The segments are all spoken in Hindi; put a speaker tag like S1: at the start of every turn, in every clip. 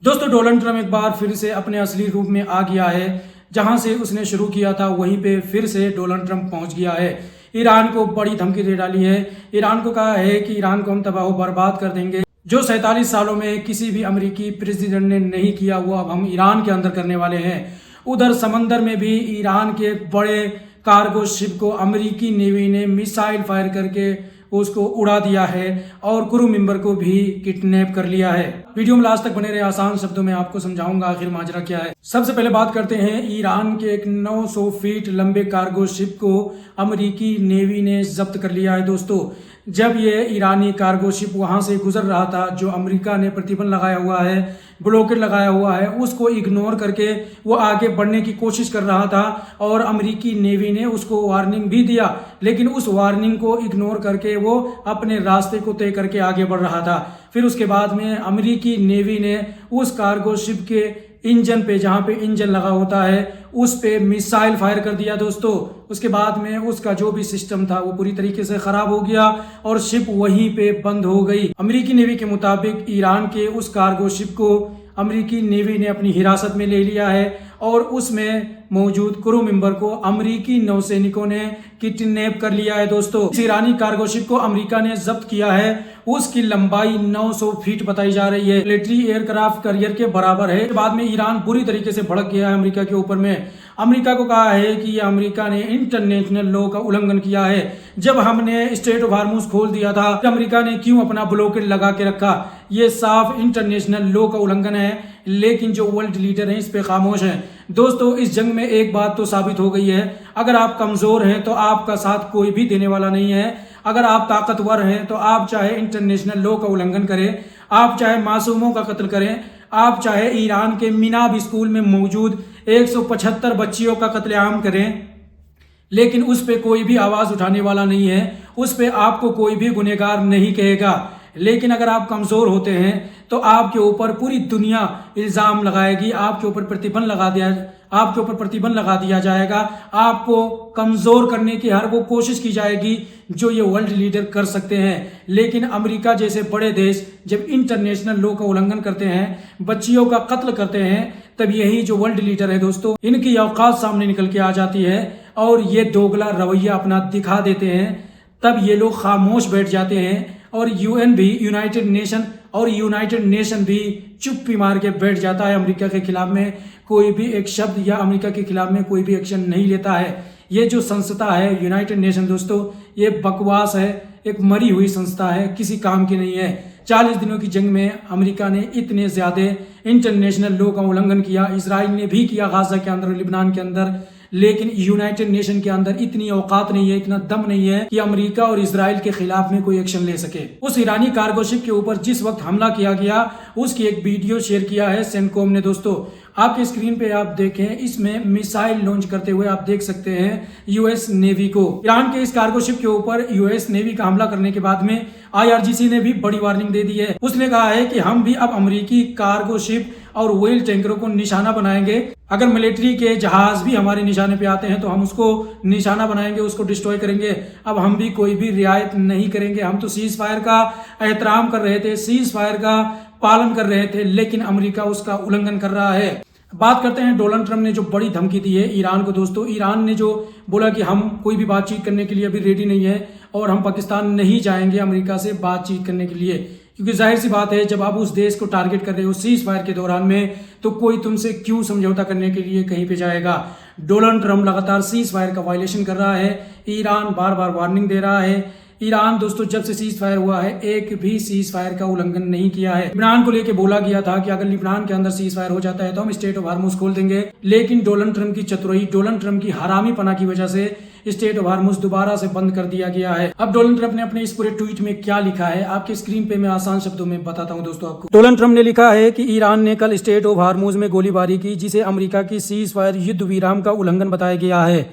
S1: दोस्तों डोनाल्ड ट्रंप एक बार फिर से अपने असली रूप में आ गया है। जहां से उसने शुरू किया था वहीं पे फिर से डोनाल्ड ट्रंप पहुंच गया है। ईरान को बड़ी धमकी दे डाली है। ईरान को कहा है कि ईरान को हम तबाह बर्बाद कर देंगे। जो 47 सालों में किसी भी अमेरिकी प्रेसिडेंट ने नहीं किया वो अब हम ईरान के अंदर करने वाले हैं। उधर समंदर में भी ईरान के बड़े कार्गो शिप को अमेरिकी नेवी ने मिसाइल फायर करके उसको उड़ा दिया है और क्रू मेंबर को भी किडनैप कर लिया है। वीडियो में लास्ट तक बने रहे, आसान शब्दों में आपको समझाऊंगा आखिर माजरा क्या है। सबसे पहले बात करते हैं ईरान के एक 900 फीट लंबे कार्गो शिप को अमेरिकी नेवी ने जब्त कर लिया है। दोस्तों जब ये ईरानी कार्गो शिप वहां से गुजर रहा था, जो अमेरिका ने प्रतिबंध लगाया हुआ है, ब्लॉकेड लगाया हुआ है, उसको इग्नोर करके वो आगे बढ़ने की कोशिश कर रहा था और अमेरिकी नेवी ने उसको वार्निंग भी दिया, लेकिन उस वार्निंग को इग्नोर करके वो अपने रास्ते को तय करके आगे बढ़ रहा था। फिर उसके बाद में अमेरिकी नेवी ने उस कार्गो शिप के इंजन पे, जहां पे इंजन लगा होता है, उस पे मिसाइल फायर कर दिया दोस्तों। उसके बाद में उसका जो भी सिस्टम था वो पूरी तरीके से खराब हो गया और शिप वहीं पे बंद हो गई। अमेरिकी नेवी के मुताबिक ईरान के उस कार्गो शिप को अमेरिकी नेवी ने अपनी हिरासत में ले लिया है और उसमें मौजूद क्रू मेंबर को अमेरिकी नौसैनिकों ने किडनैप कर लिया है। दोस्तों इस ईरानी कार्गो शिप को अमेरिका ने जब्त किया है। उसकी लंबाई 900 फीट बताई जा रही है, मिलिट्री एयरक्राफ्ट कैरियर के बराबर है। बाद में ईरान बुरी तरीके से भड़क गया है अमेरिका के ऊपर में। अमेरिका को कहा है कि अमेरिका ने इंटरनेशनल लॉ का उल्लंघन किया है। जब हमने स्ट्रेट ऑफ हार्मुज खोल दिया था, अमेरिका ने क्यों अपना ब्लॉकेड लगा के रखा? ये साफ इंटरनेशनल लॉ का उल्लंघन है, लेकिन जो वर्ल्ड लीडर हैं इस पे खामोश हैं। दोस्तों इस जंग में एक बात तो साबित हो गई है, अगर आप कमजोर हैं तो आपका साथ कोई भी देने वाला नहीं है। अगर आप ताकतवर हैं तो आप चाहे इंटरनेशनल लॉ का उल्लंघन करें, आप चाहे मासूमों का कत्ल करें, आप चाहे ईरान के मिनाब स्कूल में मौजूद 175 बच्चियों का कत्लेआम करें, लेकिन उस पे कोई भी आवाज उठाने वाला नहीं है। उस पे आपको कोई भी गुनहगार नहीं कहेगा। लेकिन अगर आप कमजोर होते हैं तो आपके ऊपर पूरी दुनिया इल्जाम लगाएगी, आपके ऊपर प्रतिबंध लगा दिया जाएगा। आपको कमजोर करने की हर वो कोशिश की जाएगी जो ये वर्ल्ड लीडर कर सकते हैं। लेकिन अमेरिका जैसे बड़े देश जब इंटरनेशनल लॉ का उल्लंघन करते हैं, बच्चियों का कत्ल करते हैं, तब यही जो वर्ल्ड लीडर है दोस्तों, इनकी औकात सामने निकल के आ जाती है और ये दोगला रवैया अपना दिखा देते हैं। तब ये लोग खामोश बैठ जाते हैं और यूएन भी, यूनाइटेड नेशन भी चुप्पी मार के बैठ जाता है। अमेरिका के खिलाफ में कोई भी एक शब्द या अमेरिका के खिलाफ में कोई भी एक्शन नहीं लेता है। ये जो संस्था है यूनाइटेड नेशन दोस्तों, ये बकवास है, एक मरी हुई संस्था है, किसी काम की नहीं है। 40 दिनों की जंग में अमेरिका ने इतने ज्यादा इंटरनेशनल लॉ का उल्लंघन किया, इजराइल ने भी किया गाजा के अंदर, लिबनान के अंदर, लेकिन यूनाइटेड नेशन के अंदर इतनी औकात नहीं है, इतना दम नहीं है कि अमेरिका और इजराइल के खिलाफ में कोई एक्शन ले सके। उस ईरानी कार्गो शिप के ऊपर जिस वक्त हमला किया गया उसकी एक वीडियो शेयर किया है सेंटकॉम ने। दोस्तों आपके स्क्रीन पे आप देखें, इसमें मिसाइल लॉन्च करते हुए आप देख सकते हैं यूएस नेवी को। ईरान के इस कार्गो शिप के ऊपर यूएस नेवी का हमला करने के बाद में आईआरजीसी ने भी बड़ी वार्निंग दे दी है। उसने कहा है कि हम भी अब अमेरिकी कार्गो शिप और ऑयल टैंकरों को निशाना बनाएंगे। अगर मिलिट्री के जहाज भी हमारे निशाने पे आते हैं तो हम उसको निशाना बनाएंगे, उसको डिस्ट्रॉय करेंगे। अब हम भी कोई भी रियायत नहीं करेंगे। हम तो सीज फायर का एहतराम कर रहे थे, सीज फायर का पालन कर रहे थे, लेकिन अमेरिका उसका उल्लंघन कर रहा है। बात करते हैं डोनाल्ड ट्रंप ने जो बड़ी धमकी दी है ईरान को। दोस्तों ईरान ने जो बोला कि हम कोई भी बातचीत करने के लिए अभी रेडी नहीं है और हम पाकिस्तान नहीं जाएंगे अमेरिका से बातचीत करने के लिए, क्योंकि जाहिर सी बात है जब आप उस देश को टारगेट कर रहे हो सीज फायर के दौरान में, तो कोई तुमसे क्यों समझौता करने के लिए कहीं पे जाएगा। डोनाल्ड ट्रंप लगातार सीज फायर का वायलेशन कर रहा है, ईरान बार बार वार्निंग दे रहा है। ईरान दोस्तों जब से सीज फायर हुआ है एक भी सीज फायर का उल्लंघन नहीं किया है। लिबनान को लेके बोला गया था कि अगर लिबनान के अंदर सीज फायर हो जाता है तो हम स्ट्रेट ऑफ हार्मुज खोल देंगे, लेकिन डोनाल्ड ट्रंप की चतुराई, डोनाल्ड ट्रंप की हरामीपना की वजह से स्ट्रेट ऑफ हार्मुज दोबारा से बंद कर दिया गया है। अब डोनाल्ड ट्रंप ने अपने इस पूरे ट्वीट में क्या लिखा है आपके स्क्रीन पे मैं आसान शब्दों में बताता हूं दोस्तों आपको। डोनाल्ड ट्रंप ने लिखा है कि ईरान ने कल स्ट्रेट ऑफ हार्मुज में गोलीबारी की, जिसे अमेरिका की सीज फायर युद्ध विराम का उल्लंघन बताया गया है।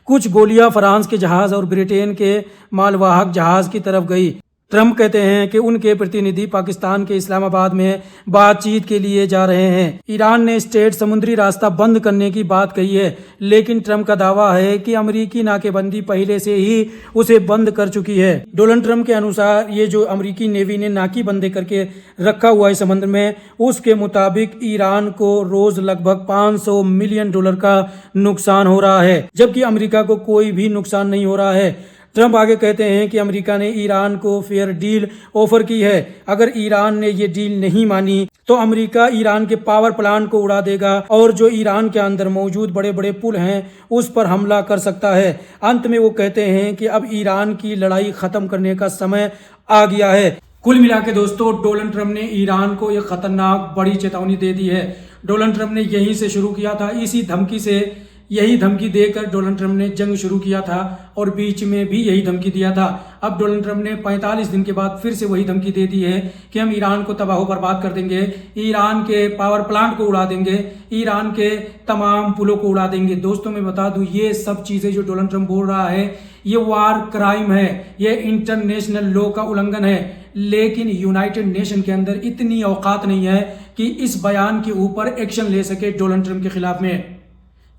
S1: कुछ गोलियां फ्रांस के जहाज और ब्रिटेन के मालवाहक जहाज की तरफ गई। ट्रंप कहते हैं कि उनके प्रतिनिधि पाकिस्तान के इस्लामाबाद में बातचीत के लिए जा रहे हैं। ईरान ने स्ट्रेट समुद्री रास्ता बंद करने की बात कही है, लेकिन ट्रंप का दावा है कि अमेरिकी नाकेबंदी पहले से ही उसे बंद कर चुकी है। डोनाल्ड ट्रंप के अनुसार ये जो अमेरिकी नेवी ने नाकेबंदी करके रखा हुआ है समुद्र में, उसके मुताबिक ईरान को रोज लगभग $500 मिलियन का नुकसान हो रहा है, जबकि अमेरिका को कोई भी नुकसान नहीं हो रहा है। ट्रंप आगे कहते हैं कि अमेरिका ने ईरान को फेयर डील ऑफर की है। अगर ईरान ने ये डील नहीं मानी तो अमेरिका ईरान के पावर प्लांट को उड़ा देगा और जो ईरान के अंदर मौजूद बड़े बड़े पुल हैं उस पर हमला कर सकता है। अंत में वो कहते हैं कि अब ईरान की लड़ाई खत्म करने का समय आ गया है। कुल मिला के दोस्तों, डोनाल्ड ट्रंप ने ईरान को एक खतरनाक बड़ी चेतावनी दे दी है। डोनाल्ड ट्रंप ने यहीं से शुरू किया था, इसी धमकी से, यही धमकी देकर डोनाल्ड ट्रंप ने जंग शुरू किया था और बीच में भी यही धमकी दिया था। अब डोनाल्ड ट्रंप ने 45 दिन के बाद फिर से वही धमकी दे दी है कि हम ईरान को तबाह बर्बाद कर देंगे, ईरान के पावर प्लांट को उड़ा देंगे, ईरान के तमाम पुलों को उड़ा देंगे। दोस्तों मैं बता दूं, ये सब चीजें जो डोनाल्ड ट्रंप बोल रहा है ये वार क्राइम है, ये इंटरनेशनल लॉ का उल्लंघन है। लेकिन यूनाइटेड नेशन के अंदर इतनी औकात नहीं है कि इस बयान के ऊपर एक्शन ले सके डोनाल्ड ट्रंप के खिलाफ में।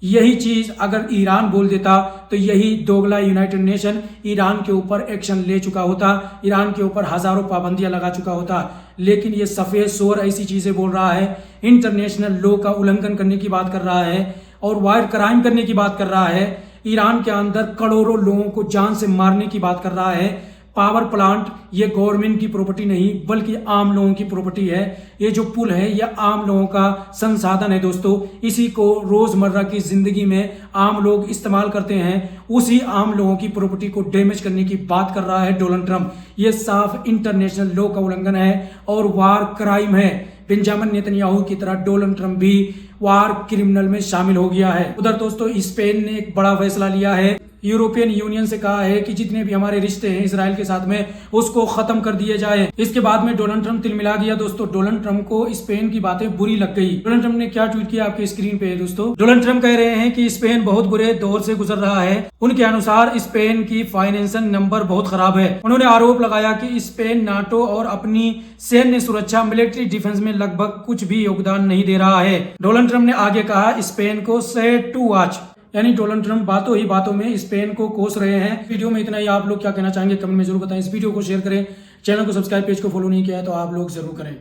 S1: यही चीज अगर ईरान बोल देता तो यही दोगला यूनाइटेड नेशन ईरान के ऊपर एक्शन ले चुका होता, ईरान के ऊपर हजारों पाबंदियां लगा चुका होता। लेकिन ये सफेद शोर ऐसी चीजें बोल रहा है, इंटरनेशनल लॉ का उल्लंघन करने की बात कर रहा है और वार क्राइम करने की बात कर रहा है, ईरान के अंदर करोड़ों लोगों को जान से मारने की बात कर रहा है। पावर प्लांट ये गवर्नमेंट की प्रॉपर्टी नहीं बल्कि आम लोगों की प्रॉपर्टी है। ये जो पुल है ये आम लोगों का संसाधन है दोस्तों, इसी को रोजमर्रा की जिंदगी में आम लोग इस्तेमाल करते हैं। उसी आम लोगों की प्रॉपर्टी को डैमेज करने की बात कर रहा है डोनाल्ड ट्रंप। ये साफ इंटरनेशनल लॉ का उल्लंघन है और वार क्राइम है। बेंजामिन नेतन्याहू की तरह डोनाल्ड ट्रंप भी वार क्रिमिनल में शामिल हो गया है। उधर दोस्तों स्पेन ने एक बड़ा फैसला लिया है, यूरोपियन यूनियन से कहा है कि जितने भी हमारे रिश्ते हैं इसराइल के साथ में उसको खत्म कर दिए जाए। इसके बाद में डोनाल्ड ट्रंप तिलमिला गया दोस्तों। डोनाल्ड ट्रंप को स्पेन की बातें बुरी लग गई। डोनाल्ड ट्रंप ने क्या ट्वीट किया आपके स्क्रीन पे है दोस्तों। डोनाल्ड ट्रंप कह रहे हैं कि स्पेन बहुत बुरे दौर से गुजर रहा है। उनके अनुसार स्पेन की फाइनेंशियल नंबर बहुत खराब है। उन्होंने आरोप लगाया कि स्पेन नाटो और अपनी सैन्य सुरक्षा मिलिट्री डिफेंस में लगभग कुछ भी योगदान नहीं दे रहा है। डोनाल्ड ट्रंप ने आगे कहा स्पेन को सेट टू वॉच, यानी डोनाल्ड ट्रंप बातों ही बातों में स्पेन को कोस रहे हैं। वीडियो में इतना ही। आप लोग क्या कहना चाहेंगे कमेंट में जरूर बताएं। इस वीडियो को शेयर करें, चैनल को सब्सक्राइब, पेज को फॉलो नहीं किया है तो आप लोग जरूर करें।